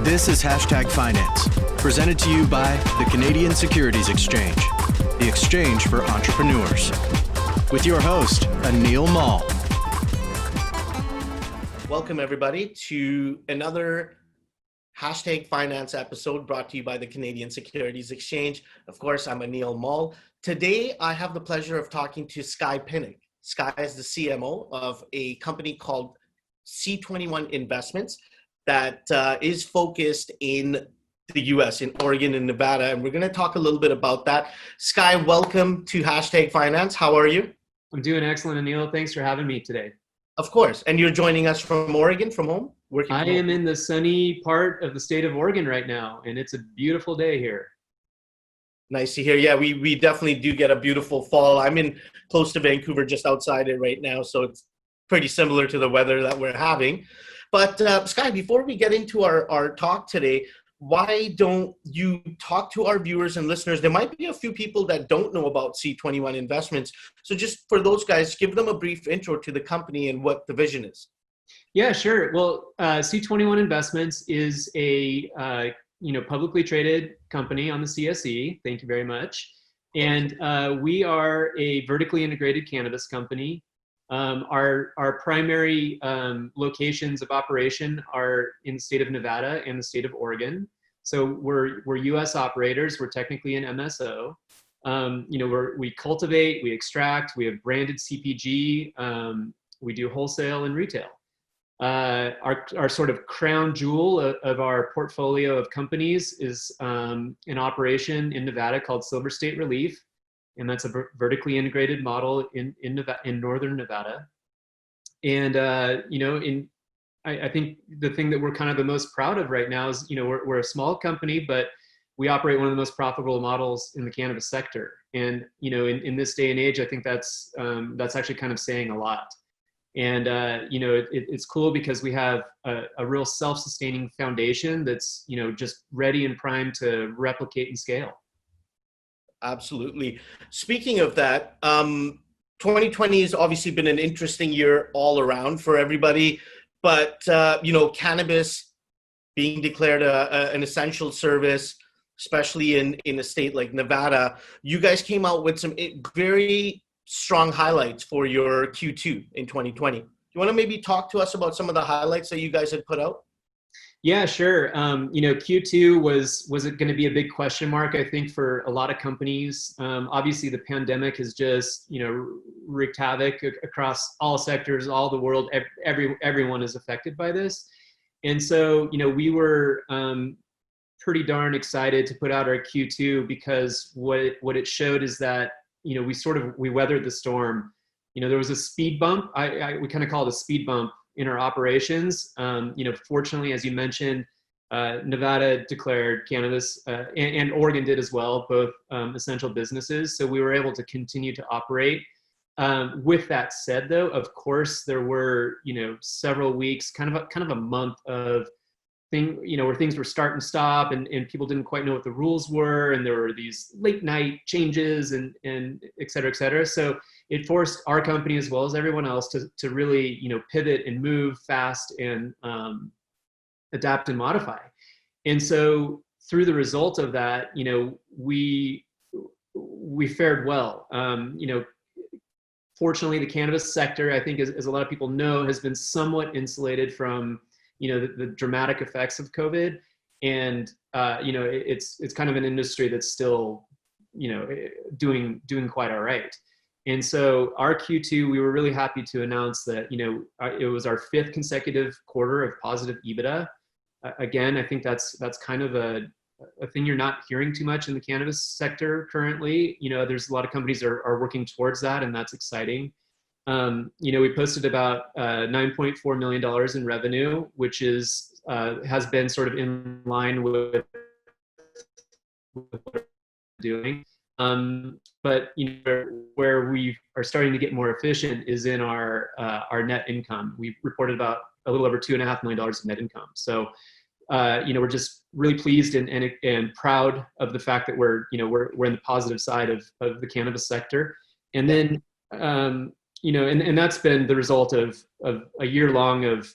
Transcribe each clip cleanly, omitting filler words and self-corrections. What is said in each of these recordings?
This is Hashtag Finance, presented to you by the Canadian Securities Exchange, the exchange for entrepreneurs. With your host, Anil Mall. Welcome everybody to another Hashtag Finance episode brought to you by the Canadian Securities Exchange. Of course, I'm Anil Mall. Today, I have the pleasure of talking to Sky Pinnick. Sky is the CMO of a company called C21 Investments that is focused in the US, in Oregon and Nevada. And we're going to talk a little bit about that. Sky, welcome to Hashtag Finance. How are you? I'm doing excellent, Anil. Thanks for having me today. Of course. And you're joining us from Oregon, from home? I am in the sunny part of the state of Oregon right now, and it's a beautiful day here. Nice to hear. Yeah, we definitely do get a beautiful fall. I'm in close to Vancouver, just outside it right now, so it's pretty similar to the weather that we're having. But Sky, before we get into our talk today, why don't you talk to our viewers and listeners? There might be a few people that don't know about C21 Investments. So just for those guys, give them a brief intro to the company and what the vision is. Yeah, sure. Well, C21 Investments is a publicly traded company on the CSE. Thank you very much. And we are a vertically integrated cannabis company. Our primary locations of operation are in the state of Nevada and the state of Oregon. So we're U.S. operators. We're technically an MSO. We cultivate, we extract, we have branded CPG. We do wholesale and retail. Our sort of crown jewel of our portfolio of companies is an operation in Nevada called Silver State Relief. And that's a vertically integrated model in northern Nevada. And, I think the thing that we're kind of the most proud of right now is, we're a small company, but we operate one of the most profitable models in the cannabis sector. And, in this day and age, I think that's actually kind of saying a lot. And, it's cool because we have a real self-sustaining foundation that's, just ready and primed to replicate and scale. Absolutely. Speaking of that, 2020 has obviously been an interesting year all around for everybody, but, cannabis being declared an essential service, especially in a state like Nevada, you guys came out with some very strong highlights for your Q2 in 2020. Do you want to maybe talk to us about some of the highlights that you guys had put out? Yeah, sure. Q2 was it going to be a big question mark, I think, for a lot of companies. Obviously, the pandemic has just, wreaked havoc across all sectors, all the world. Everyone is affected by this. And so, we were pretty darn excited to put out our Q2 because what it showed is that, we weathered the storm. There was a speed bump. We kind of call it a speed bump in our operations. Fortunately, as you mentioned, Nevada declared cannabis and Oregon did as well, both essential businesses. So we were able to continue to operate. With that said, though, of course, there were, several weeks, kind of a month of where things were start and stop and people didn't quite know what the rules were. And there were these late night changes and et cetera, et cetera. So it forced our company as well as everyone else to really, pivot and move fast and adapt and modify. And so through the result of that, we fared well. Fortunately, the cannabis sector, I think, as a lot of people know, has been somewhat insulated from the dramatic effects of COVID. And, it's kind of an industry that's still, doing quite all right. And so our Q2, we were really happy to announce that, it was our 5th consecutive quarter of positive EBITDA. Again, I think that's kind of a thing you're not hearing too much in the cannabis sector currently. There's a lot of companies are working towards that, and that's exciting. We posted about $9.4 million in revenue, which has been sort of in line with what we're doing. But where we are starting to get more efficient is in our net income. We've reported about a little over $2.5 million in net income. So we're just really pleased and proud of the fact that we're in the positive side of the cannabis sector. And then and that's been the result of a year long of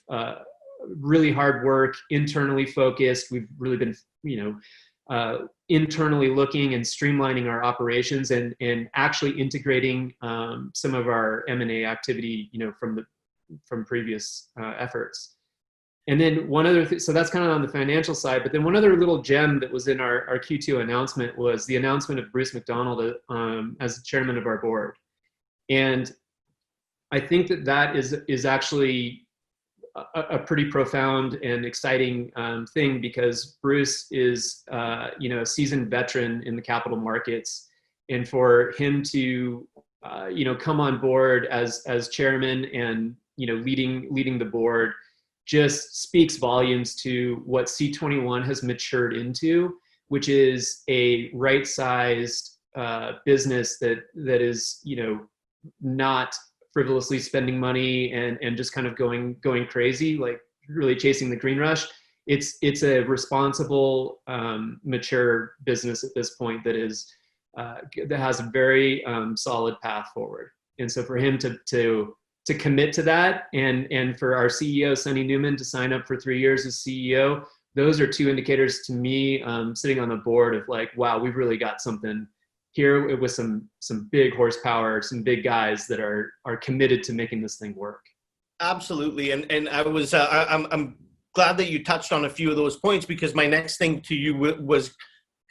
really hard work, internally focused. We've really been, internally looking and streamlining our operations and actually integrating some of our M&A activity, from previous efforts. And then one other so that's kind of on the financial side, but then one other little gem that was in our Q2 announcement was the announcement of Bruce Macdonald as the chairman of our board. And I think that is actually a pretty profound and exciting thing, because Bruce is a seasoned veteran in the capital markets, and for him to come on board as chairman and leading the board just speaks volumes to what C21 has matured into, which is a right-sized business that is not frivolously spending money and just kind of going crazy, like really chasing the green rush. It's a responsible, mature business at this point that has a very solid path forward. And so for him to commit to that, and for our CEO Sonny Newman to sign up for 3 years as CEO, those are two indicators to me, sitting on the board, of like, wow, we've really got something here with some big horsepower, some big guys that are committed to making this thing work. Absolutely, and I was I'm glad that you touched on a few of those points, because my next thing to you was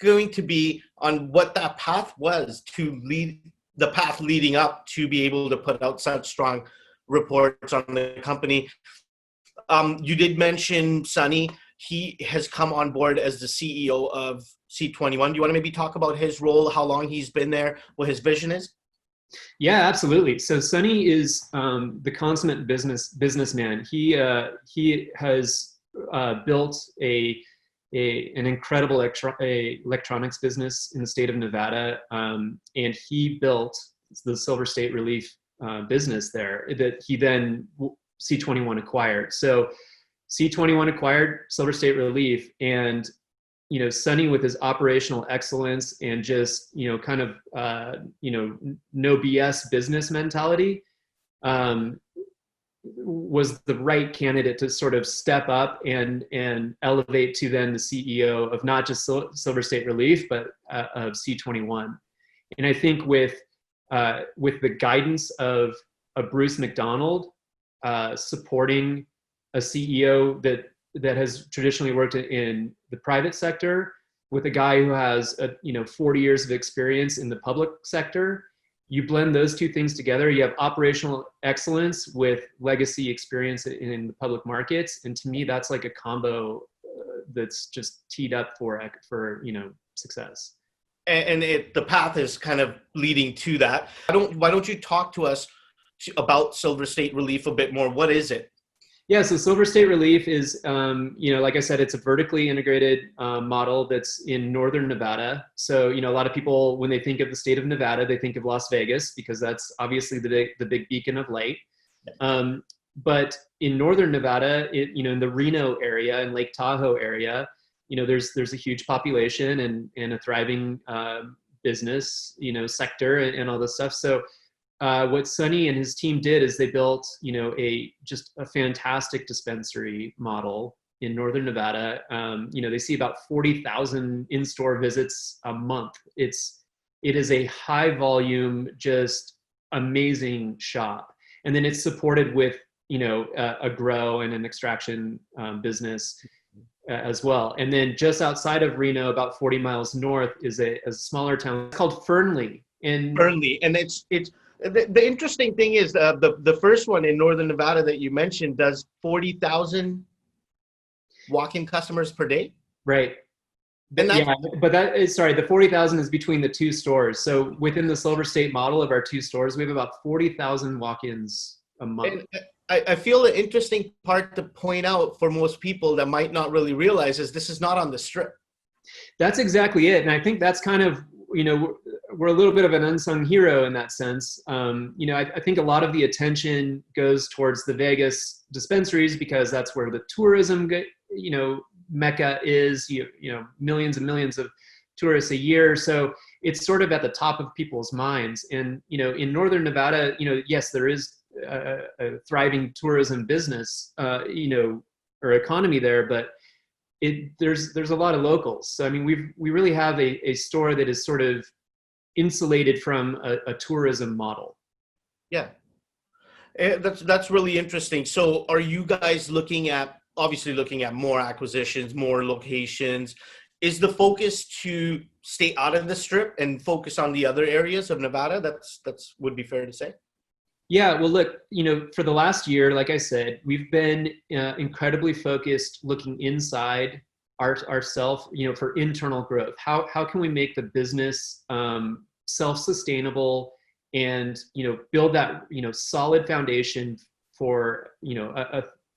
going to be on what that path was to lead the path leading up to be able to put out such strong reports on the company. You did mention Sonny. He has come on board as the CEO of C21. Do you want to maybe talk about his role, how long he's been there, what his vision is? Yeah, absolutely. So Sonny is the consummate businessman. He has built an incredible electronics business in the state of Nevada, and he built the Silver State Relief business there that he then C21 acquired. So C21 acquired Silver State Relief, and Sonny, with his operational excellence and just kind of no BS business mentality, was the right candidate to sort of step up and elevate to then the CEO of not just Silver State Relief, but of C21. And I think with the guidance of Bruce Macdonald, supporting a CEO that has traditionally worked in the private sector, with a guy who has 40 years of experience in the public sector, you blend those two things together, you have operational excellence with legacy experience in the public markets. And to me, that's like a combo that's just teed up for success. And the path is kind of leading to that. Why don't you talk to us about Silver State Relief a bit more? What is it? Yeah, so Silver State Relief is, like I said, it's a vertically integrated model that's in northern Nevada. So, a lot of people, when they think of the state of Nevada, they think of Las Vegas, because that's obviously the big beacon of light. But in northern Nevada, in the Reno area and Lake Tahoe area, there's a huge population and a thriving business, sector and all this stuff. So what Sonny and his team did is they built, just a fantastic dispensary model in northern Nevada. They see about 40,000 in-store visits a month. It is a high volume, just amazing shop. And then it's supported with, a grow and an extraction business as well. And then just outside of Reno, about 40 miles north, is a smaller town called Fernley. And it's the interesting thing is the first one in northern Nevada that you mentioned does 40,000 walk-in customers per day. Right. And the 40,000 is between the two stores. So within the Silver State model of our two stores, we have about 40,000 walk-ins a month. And I feel the interesting part to point out for most people that might not really realize is this is not on the strip. That's exactly it. And I think that's kind of, we're a little bit of an unsung hero in that sense. I think a lot of the attention goes towards the Vegas dispensaries because that's where the tourism, mecca is, millions and millions of tourists a year. So it's sort of at the top of people's minds. And, in northern Nevada, yes, there is a thriving tourism business, or economy there, but there's a lot of locals. So I mean, we really have a store that is sort of insulated from a tourism model. Yeah. That's really interesting. So are you guys obviously looking at more acquisitions, more locations? Is the focus to stay out of the Strip and focus on the other areas of Nevada? That's would be fair to say. Yeah, well, look, for the last year, like I said, we've been incredibly focused looking inside ourselves, for internal growth. How can we make the business self-sustainable and build that solid foundation for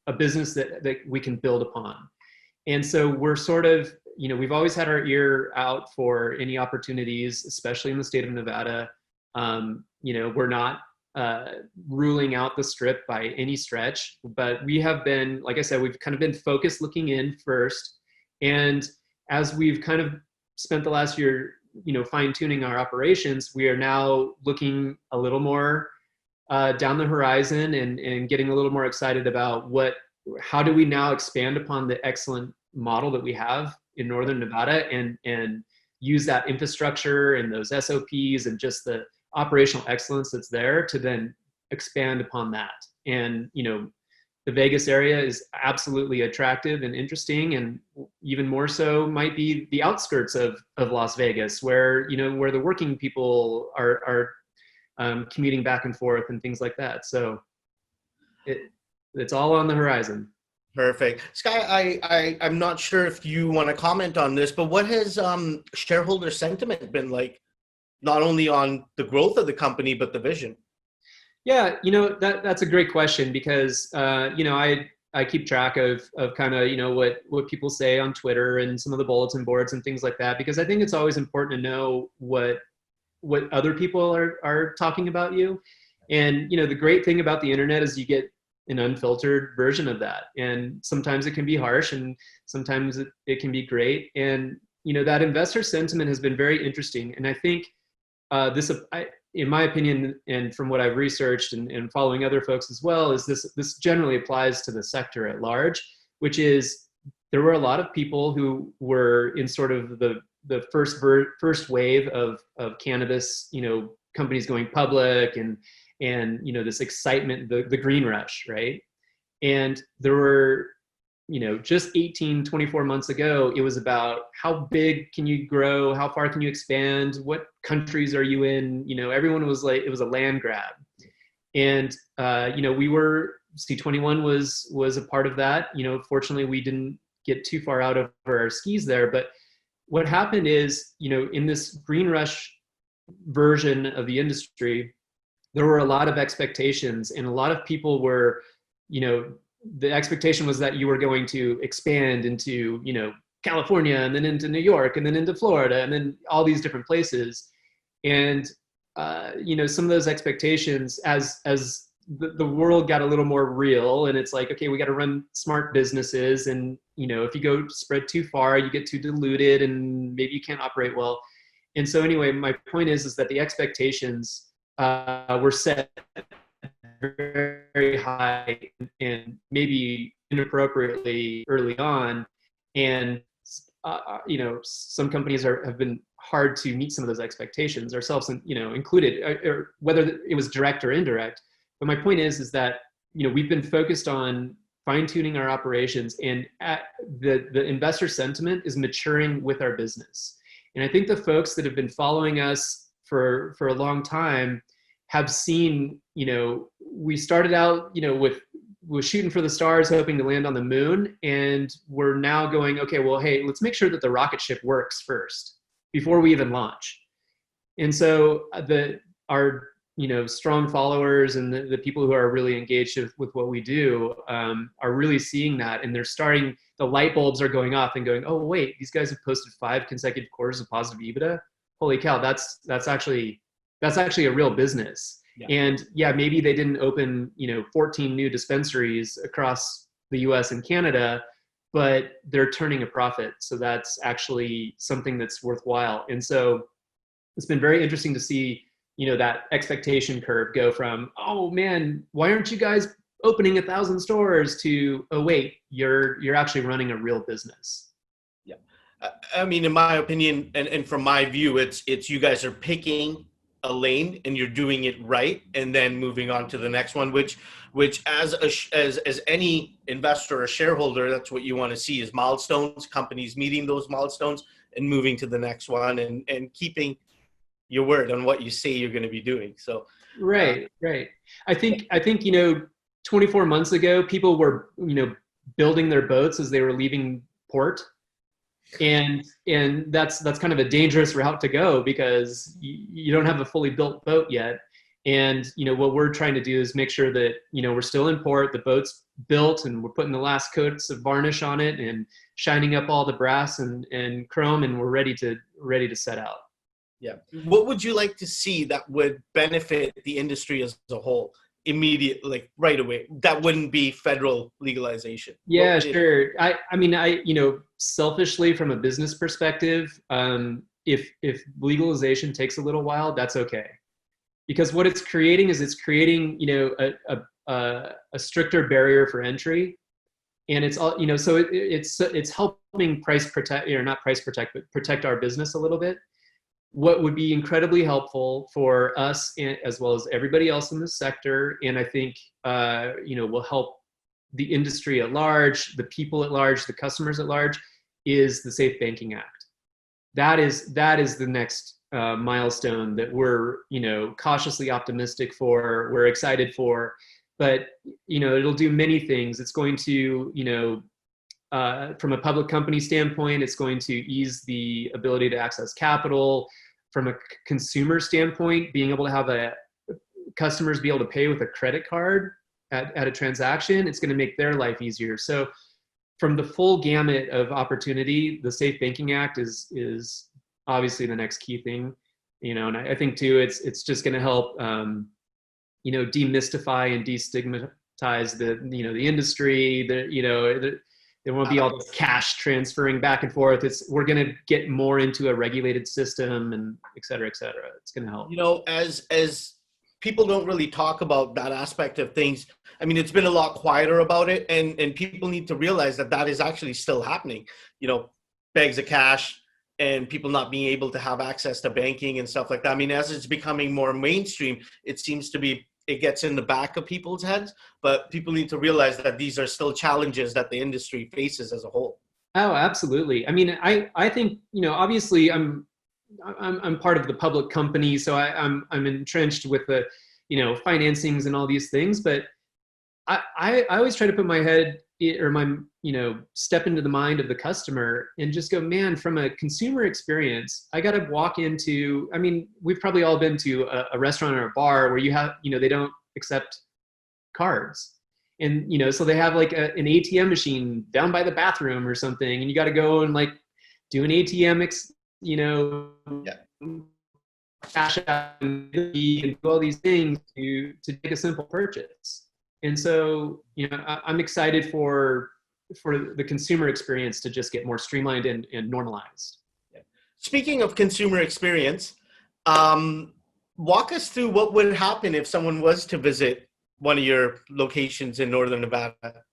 a business that we can build upon. And so we're sort of we've always had our ear out for any opportunities, especially in the state of Nevada. We're not ruling out the Strip by any stretch, but we have been, like I said, we've kind of been focused looking in first. And as we've kind of spent the last year, fine-tuning our operations, we are now looking a little more down the horizon and getting a little more excited about how do we now expand upon the excellent model that we have in Northern Nevada and use that infrastructure and those SOPs and just the operational excellence that's there to then expand upon that. And, the Vegas area is absolutely attractive and interesting, and even more so might be the outskirts of Las Vegas, where where the working people are commuting back and forth and things like that. So it's all on the horizon. Perfect. Sky, I'm not sure if you want to comment on this, but what has shareholder sentiment been like, not only on the growth of the company, but the vision? Yeah, that's a great question because I keep track of kind of what people say on Twitter and some of the bulletin boards and things like that, because I think it's always important to know what other people are talking about you. And the great thing about the internet is you get an unfiltered version of that, and sometimes it can be harsh and sometimes it can be great. And that investor sentiment has been very interesting, and I think in my opinion, and from what I've researched and following other folks as well, is this generally applies to the sector at large, which is there were a lot of people who were in sort of the first wave of cannabis, companies going public and this excitement, the green rush, right? And there were, just 18, 24 months ago, it was about how big can you grow? How far can you expand? What countries are you in? Everyone was like, it was a land grab. And, C21 was a part of that. Fortunately, we didn't get too far out over our skis there. But what happened is, in this green rush version of the industry, there were a lot of expectations, and a lot of people were, the expectation was that you were going to expand into, California, and then into New York, and then into Florida, and then all these different places. And, some of those expectations as the world got a little more real, and it's like, okay, we got to run smart businesses. And, if you go spread too far, you get too diluted and maybe you can't operate well. And so anyway, my point is that the expectations were set very high and maybe inappropriately early on. And, some companies have been hard to meet some of those expectations, ourselves, included, or whether it was direct or indirect. But my point is that, we've been focused on fine-tuning our operations, and the investor sentiment is maturing with our business. And I think the folks that have been following us for a long time have seen, we started out, with shooting for the stars, hoping to land on the moon. And we're now going, okay, well, hey, let's make sure that the rocket ship works first before we even launch. And so our strong followers and the people who are really engaged with what we do are really seeing that. And the light bulbs are going off and going, oh, wait, these guys have posted 5 consecutive quarters of positive EBITDA. Holy cow, that's actually a real business. Yeah. And yeah, maybe they didn't open, 14 new dispensaries across the US and Canada, but they're turning a profit. So that's actually something that's worthwhile. And so it's been very interesting to see, that expectation curve go from, oh man, why aren't you guys opening 1,000 stores to, oh wait, you're actually running a real business. Yeah. I mean, in my opinion, and from my view, it's you guys are picking a lane and you're doing it right, and then moving on to the next one, which as any investor or shareholder, that's what you want to see, is milestones, companies meeting those milestones and moving to the next one, and keeping your word on what you say you're going to be doing. So right. I think 24 months ago, people were building their boats as they were leaving port, and that's kind of a dangerous route to go, because you don't have a fully built boat yet. And what we're trying to do is make sure that we're still in port, the boat's built, and we're putting the last coats of varnish on it and shining up all the brass and chrome, and we're ready to set out. Yeah. What would you like to see that would benefit the industry as a whole immediately, like right away, that wouldn't be federal legalization? Yeah, sure. I mean, selfishly, from a business perspective, if legalization takes a little while, that's okay. Because what it's creating is a stricter barrier for entry. And it's all, so it's helping protect our business a little bit. What would be incredibly helpful for us, as well as everybody else in the sector, and I think will help the industry at large, the people at large, the customers at large, is the Safe Banking Act. That is the next milestone that we're cautiously optimistic for. We're excited for, but it'll do many things. It's going to from a public company standpoint, it's going to ease the ability to access capital. From a consumer standpoint, being able to have customers be able to pay with a credit card at a transaction, it's going to make their life easier. So from the full gamut of opportunity, the Safe Banking Act is obviously the next key thing. And I think too, it's just going to help demystify and destigmatize the industry. There won't be all this cash transferring back and forth. We're going to get more into a regulated system, and et cetera, et cetera. It's going to help. As people don't really talk about that aspect of things. I mean, it's been a lot quieter about it, and people need to realize that is actually still happening. Bags of cash and people not being able to have access to banking and stuff like that. I mean, as it's becoming more mainstream, it gets in the back of people's heads, but people need to realize that these are still challenges that the industry faces as a whole. Oh, absolutely. I mean, I think, obviously I'm part of the public company, so I'm entrenched with the, financings and all these things, but I always try to put my head or my, step into the mind of the customer and just go, man, from a consumer experience, I got to walk into, I mean, we've probably all been to a restaurant or a bar where you have, they don't accept cards. And, so they have like an ATM machine down by the bathroom or something, and you got to go and like do an ATM, cash out and do all these things to take a simple purchase. And so, I'm excited for the consumer experience to just get more streamlined and normalized. Yeah. Speaking of consumer experience, walk us through what would happen if someone was to visit one of your locations in Northern Nevada.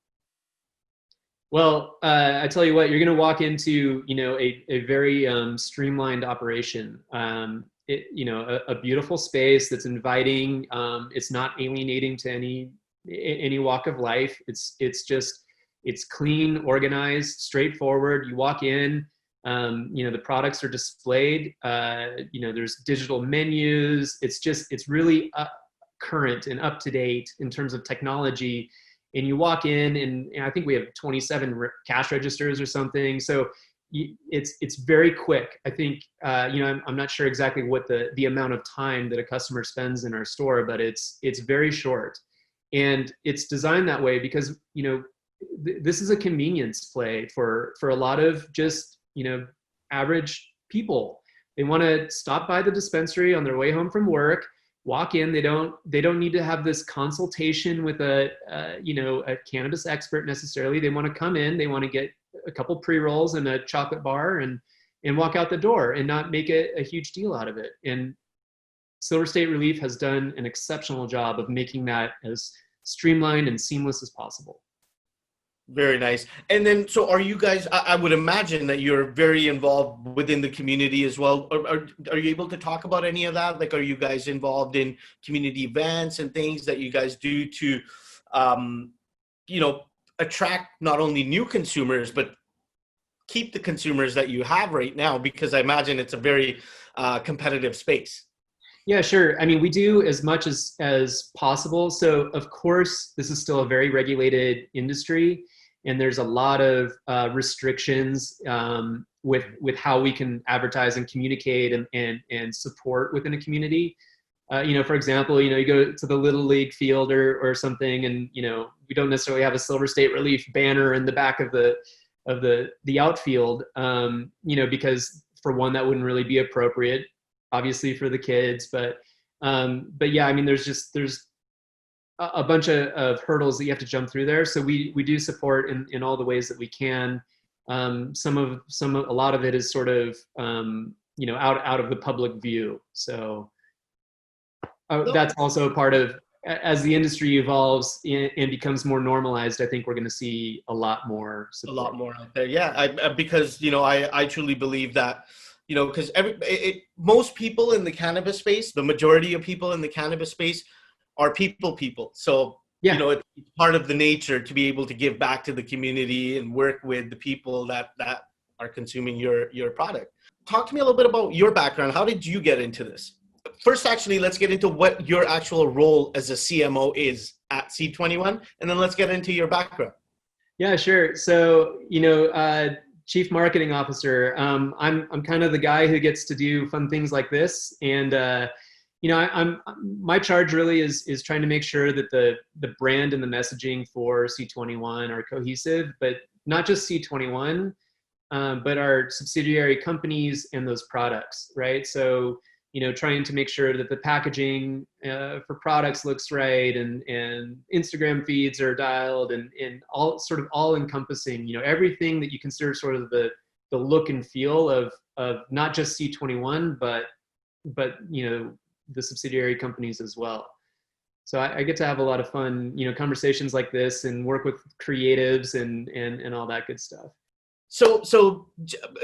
Well, I tell you what, you're going to walk into, a very streamlined operation. A beautiful space that's inviting. It's not alienating to any walk of life. It's clean, organized, straightforward. You walk in, the products are displayed. There's digital menus. It's really current and up to date in terms of technology. And you walk in, and I think we have 27 cash registers or something. So it's very quick. I think, I'm not sure exactly what the amount of time that a customer spends in our store, but it's very short. And it's designed that way because, this is a convenience play for a lot of just, average people. They want to stop by the dispensary on their way home from work, walk in. They don't need to have this consultation with a cannabis expert necessarily. They want to come in, they want to get a couple pre-rolls and a chocolate bar and walk out the door and not make a huge deal out of it. And Silver State Relief has done an exceptional job of making that as streamlined and seamless as possible. Very nice. And then, so are you guys, I would imagine that you're very involved within the community as well. Are you able to talk about any of that? Like, are you guys involved in community events and things that you guys do to, you know, attract not only new consumers, but keep the consumers that you have right now? Because I imagine it's a very competitive space. Yeah, sure. I mean, we do as much as possible. So of course, this is still a very regulated industry, and there's a lot of restrictions with how we can advertise and communicate and support within a community. You know, for example, you know, you go to the Little League field or something, and you know, we don't necessarily have a Silver State Relief banner in the back of the outfield, you know, because for one, that wouldn't really be appropriate, obviously, for the kids. But yeah, I mean, there's a bunch of hurdles that you have to jump through there. So we do support in all the ways that we can. A lot of it is sort of, you know, out of the public view. So that's also part of, as the industry evolves and becomes more normalized, I think we're going to see a lot more support. A lot more out there. Yeah, because, you know, I truly believe that, you know, because most people in the cannabis space, the majority of people in the cannabis space are people. So, yeah, you know, it's part of the nature to be able to give back to the community and work with the people that are consuming your product. Talk to me a little bit about your background. How did you get into this? First, actually, let's get into what your actual role as a CMO is at C21, and then let's get into your background. Yeah, sure. So, you know, Chief Marketing Officer. I'm kind of the guy who gets to do fun things like this, and you know, my charge really is trying to make sure that the brand and the messaging for C21 are cohesive, but not just C21, but our subsidiary companies and those products, right? So, you know, trying to make sure that the packaging for products looks right, and Instagram feeds are dialed, and all sort of all encompassing, you know, everything that you consider sort of the look and feel of not just C21, but you know, the subsidiary companies as well. So I get to have a lot of fun, you know, conversations like this and work with creatives and all that good stuff. So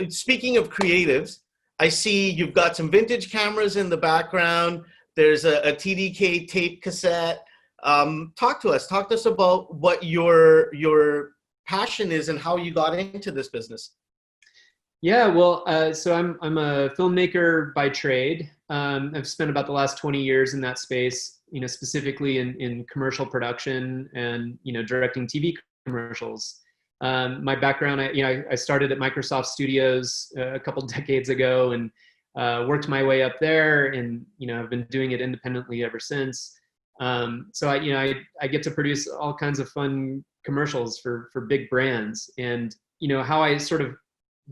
speaking of creatives, I see you've got some vintage cameras in the background. There's a TDK tape cassette. Talk to us about what your passion is and how you got into this business. Yeah, well, so I'm a filmmaker by trade. I've spent about the last 20 years in that space, you know, specifically in commercial production and, you know, directing TV commercials. My background, I started at Microsoft Studios a couple decades ago, and worked my way up there, and, you know, I've been doing it independently ever since. So I get to produce all kinds of fun commercials for big brands, and, you know, how I sort of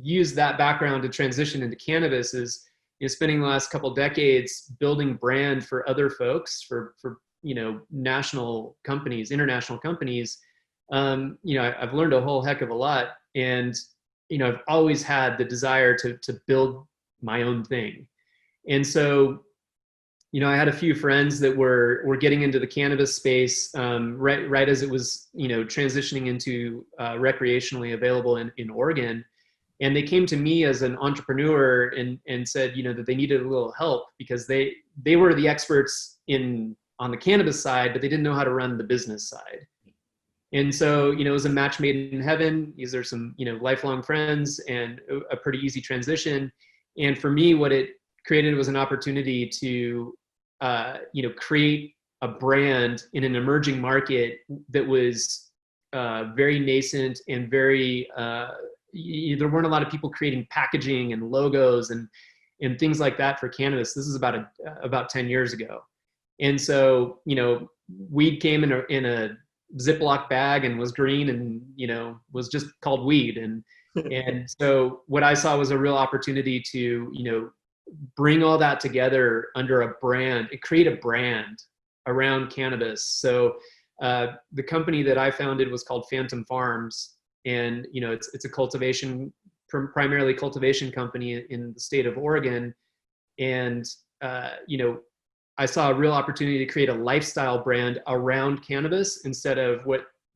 use that background to transition into cannabis is, you know, spending the last couple decades building brand for other folks, for you know, national companies, international companies. You know, I've learned a whole heck of a lot, and, you know, I've always had the desire to build my own thing. And so, you know, I had a few friends that were getting into the cannabis space right as it was, you know, transitioning into recreationally available in Oregon. And they came to me as an entrepreneur and said, you know, that they needed a little help because they were the experts on the cannabis side, but they didn't know how to run the business side. And so, you know, it was a match made in heaven. These are some, you know, lifelong friends, and a pretty easy transition. And for me, what it created was an opportunity to, you know, create a brand in an emerging market that was very nascent and very, there weren't a lot of people creating packaging and logos and things like that for cannabis. This is about 10 years ago. And so, you know, weed came in a Ziploc bag and was green and, you know, was just called weed. And so what I saw was a real opportunity to, you know, bring all that together under a brand, create a brand around cannabis. So the company that I founded was called Phantom Farms. And, you know, it's a primarily cultivation company in the state of Oregon. And, you know, I saw a real opportunity to create a lifestyle brand around cannabis instead of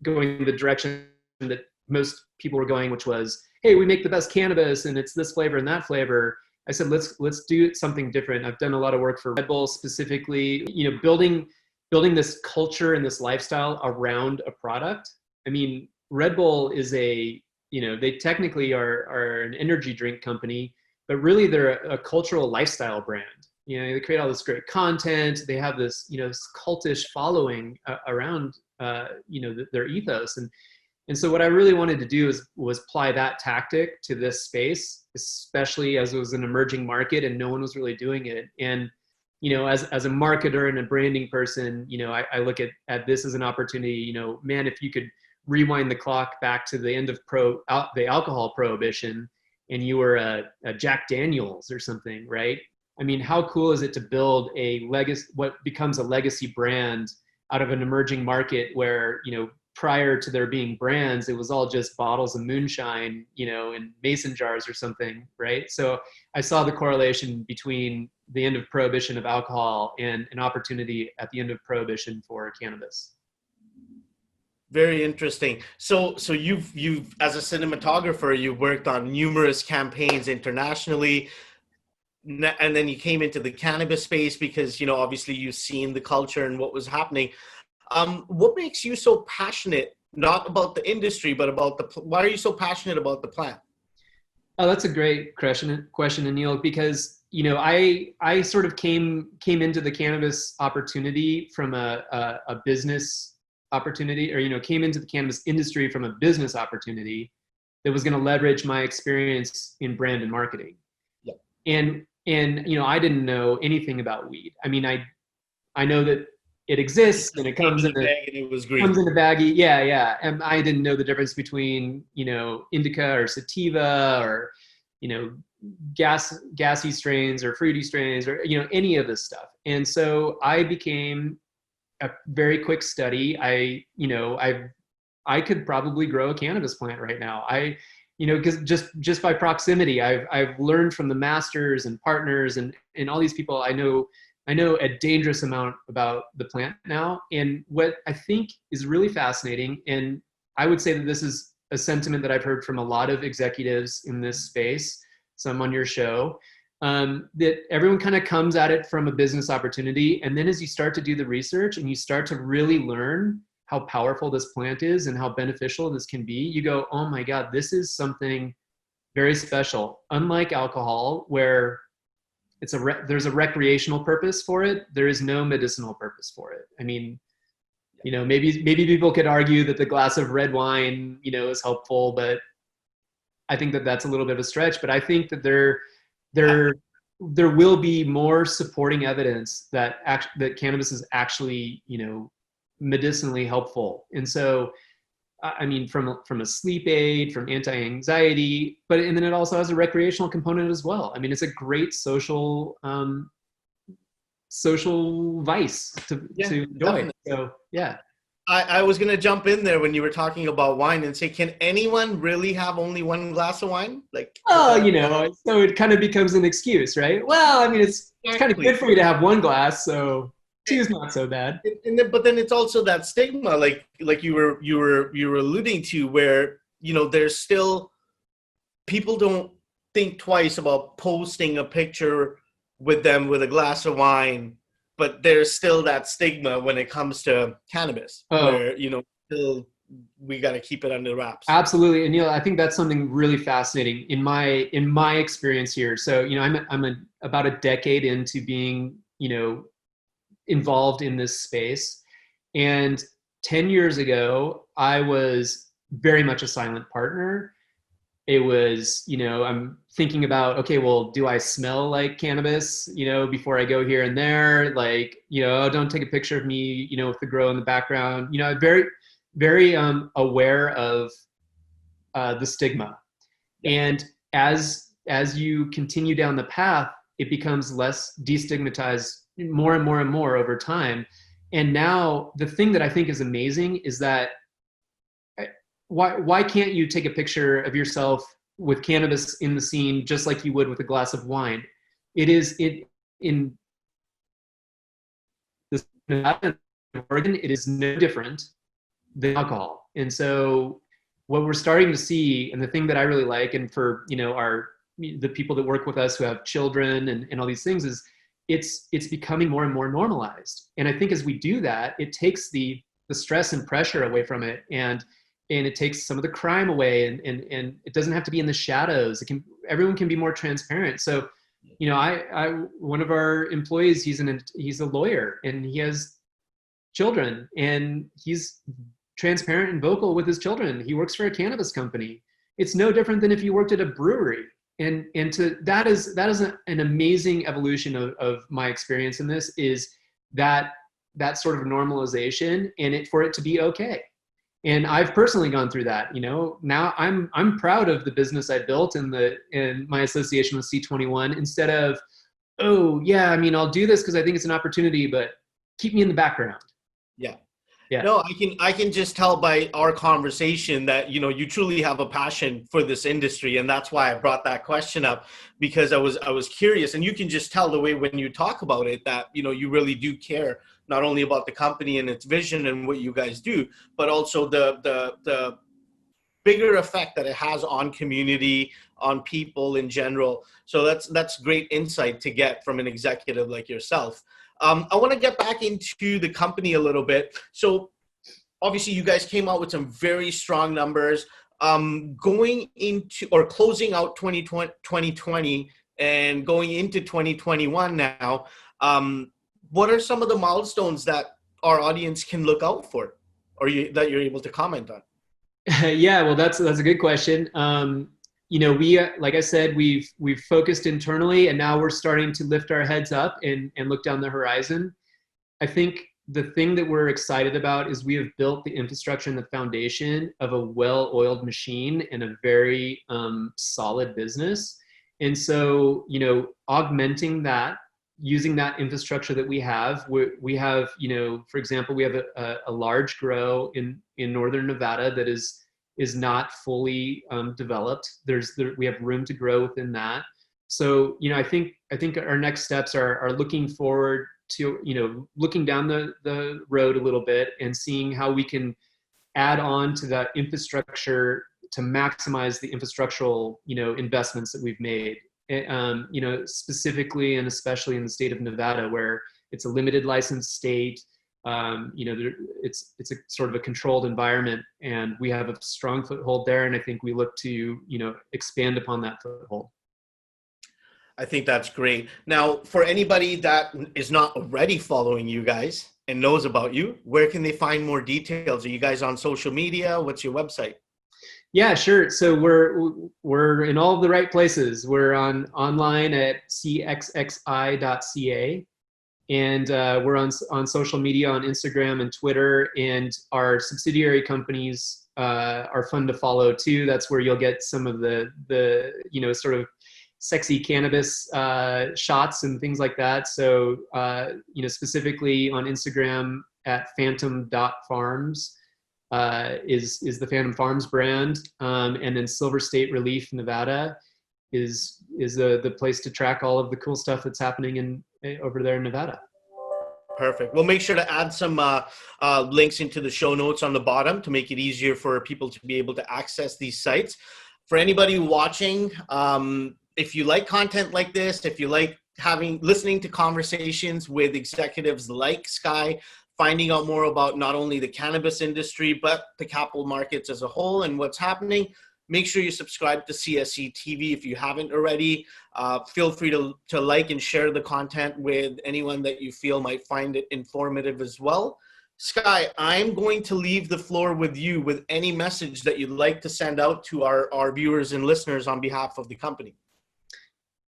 going the direction that most people were going, which was, hey, we make the best cannabis and it's this flavor and that flavor. I said, let's do something different. I've done a lot of work for Red Bull specifically, building this culture and this lifestyle around a product. I mean, Red Bull is they technically are an energy drink company, but really they're a cultural lifestyle brand. They create all this great content. They have this, this cultish following around, their ethos. And so what I really wanted to do was apply that tactic to this space, especially as it was an emerging market and no one was really doing it. And, as a marketer and a branding person, I look at this as an opportunity, man, if you could rewind the clock back to the end of the alcohol prohibition and you were a Jack Daniels or something, right? I mean, how cool is it to build what becomes a legacy brand out of an emerging market where, prior to there being brands, it was all just bottles of moonshine, in mason jars or something, right? So I saw the correlation between the end of prohibition of alcohol and an opportunity at the end of prohibition for cannabis. Very interesting. So you've as a cinematographer, you worked on numerous campaigns internationally, and then you came into the cannabis space because obviously you've seen the culture and what was happening. What makes you so passionate, not about the industry, but why are you so passionate about the plant? Oh, that's a great question, Anil, because, I sort of came into the cannabis opportunity from a business opportunity, or, came into the cannabis industry from a business opportunity that was going to leverage my experience in brand and marketing. Yeah. And I didn't know anything about weed. I mean, I know that it exists and it comes in the bag and it was green. Comes in a baggie. Yeah. And I didn't know the difference between, indica or sativa or, gassy strains or fruity strains or, any of this stuff. And so I became a very quick study. I could probably grow a cannabis plant right now. Because just by proximity, I've learned from the masters and partners and all these people. I know a dangerous amount about the plant now. And what I think is really fascinating, and I would say that this is a sentiment that I've heard from a lot of executives in this space, some on your show, that everyone kind of comes at it from a business opportunity. And then as you start to do the research and you start to really learn how powerful this plant is and how beneficial this can be, you go, oh my God, this is something very special. Unlike alcohol, where there's a recreational purpose for it, there is no medicinal purpose for it. I mean, maybe people could argue that the glass of red wine, is helpful, but I think that that's a little bit of a stretch. But I think that there will be more supporting evidence that cannabis is actually, medicinally helpful. And so, I mean, from a sleep aid, from anti-anxiety, and then it also has a recreational component as well. I mean, it's a great social vice to enjoy. Definitely. So yeah. I was going to jump in there when you were talking about wine and say, can anyone really have only one glass of wine? So it kind of becomes an excuse, right? Well, I mean, it's kind of good for you to have one glass, so two's not so bad. But then it's also that stigma, like you were alluding to, where there's still people don't think twice about posting a picture with them with a glass of wine, but there's still that stigma when it comes to cannabis, where still we got to keep it under wraps. Absolutely, and I think that's something really fascinating in my experience here. So I'm about a decade into being involved in this space, and 10 years ago I was very much a silent partner. It was, I'm thinking about, okay, well, do I smell like cannabis, before I go here and there? Like, don't take a picture of me, with the grow in the background. I'm very, very aware of the stigma. And as you continue down the path, it becomes less destigmatized more and more and more over time. And now the thing that I think is amazing is that why can't you take a picture of yourself with cannabis in the scene just like you would with a glass of wine? Nevada and Oregon, it is no different than alcohol. And so what we're starting to see, and the thing that I really like, and for, the people that work with us who have children and all these things, is it's becoming more and more normalized. And I think as we do that, it takes the stress and pressure away from it, and it takes some of the crime away, and it doesn't have to be in the shadows. Everyone can be more transparent. So, one of our employees, he's a lawyer, and he has children, and he's transparent and vocal with his children. He works for a cannabis company. It's no different than if you worked at a brewery. And that is an amazing evolution of my experience in this, is that sort of normalization, and for it to be okay. And I've personally gone through that. Now I'm proud of the business I built in my association with C21, instead of, oh yeah, I'll do this because I think it's an opportunity, but keep me in the background. Yeah. Yeah. No, I can just tell by our conversation that, you truly have a passion for this industry. And that's why I brought that question up, because I was curious, and you can just tell the way when you talk about it that, you really do care, not only about the company and its vision and what you guys do, but also the bigger effect that it has on community, on people in general. So that's great insight to get from an executive like yourself. I want to get back into the company a little bit. So obviously you guys came out with some very strong numbers. Going into or closing out 2020 and going into 2021 now, what are some of the milestones that our audience can look out for, or that you're able to comment on? Yeah, well, that's a good question. We, like I said, we've focused internally, and now we're starting to lift our heads up and look down the horizon. I think the thing that we're excited about is we have built the infrastructure and the foundation of a well-oiled machine and a very solid business. And so, augmenting that, using that infrastructure that we have, we have, for example, we have a large grow in Northern Nevada that is not fully developed. We have room to grow within that. So, I think our next steps are looking forward to, looking down the road a little bit and seeing how we can add on to that infrastructure to maximize the infrastructural, investments that we've made. Specifically and especially in the state of Nevada, where it's a limited license state. It's a sort of a controlled environment, and we have a strong foothold there. And I think we look to, expand upon that foothold. I think that's great. Now, for anybody that is not already following you guys and knows about you, where can they find more details? Are you guys on social media? What's your website? Yeah, sure. So we're in all of the right places. We're online at CXXI.ca. And we're on social media, on Instagram and Twitter, and our subsidiary companies are fun to follow too. That's where you'll get some of the sort of sexy cannabis shots and things like that. So specifically on Instagram at phantom.farms is the Phantom Farms brand, and then Silver State Relief Nevada is the place to track all of the cool stuff that's happening over there in Nevada. Perfect. We'll make sure to add some links into the show notes on the bottom to make it easier for people to be able to access these sites. For anybody watching, if you like content like this, if you like listening to conversations with executives like Sky, finding out more about not only the cannabis industry, but the capital markets as a whole and what's happening, make sure you subscribe to CSE TV if you haven't already. Feel free to like and share the content with anyone that you feel might find it informative as well. Sky, I'm going to leave the floor with you with any message that you'd like to send out to our viewers and listeners on behalf of the company.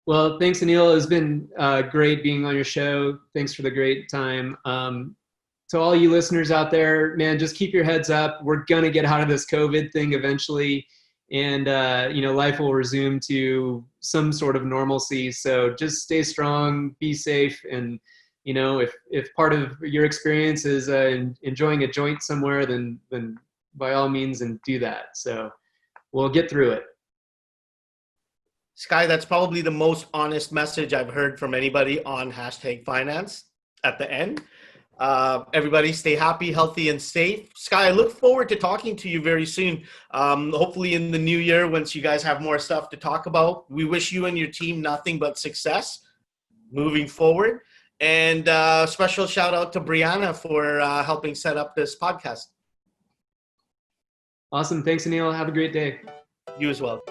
Well, thanks, Anil. It's been great being on your show. Thanks for the great time. To all you listeners out there, man, just keep your heads up. We're going to get out of this COVID thing eventually. And, life will resume to some sort of normalcy. So just stay strong, be safe. And, if part of your experience is enjoying a joint somewhere, then by all means, and do that. So we'll get through it. Sky, that's probably the most honest message I've heard from anybody on #finance at the end. Everybody stay happy, healthy, and safe. Sky, I look forward to talking to you very soon. Hopefully in the new year, once you guys have more stuff to talk about. We wish you and your team nothing but success moving forward. And special shout out to Brianna for helping set up this podcast. Awesome. Thanks, Anil. Have a great day. You as well.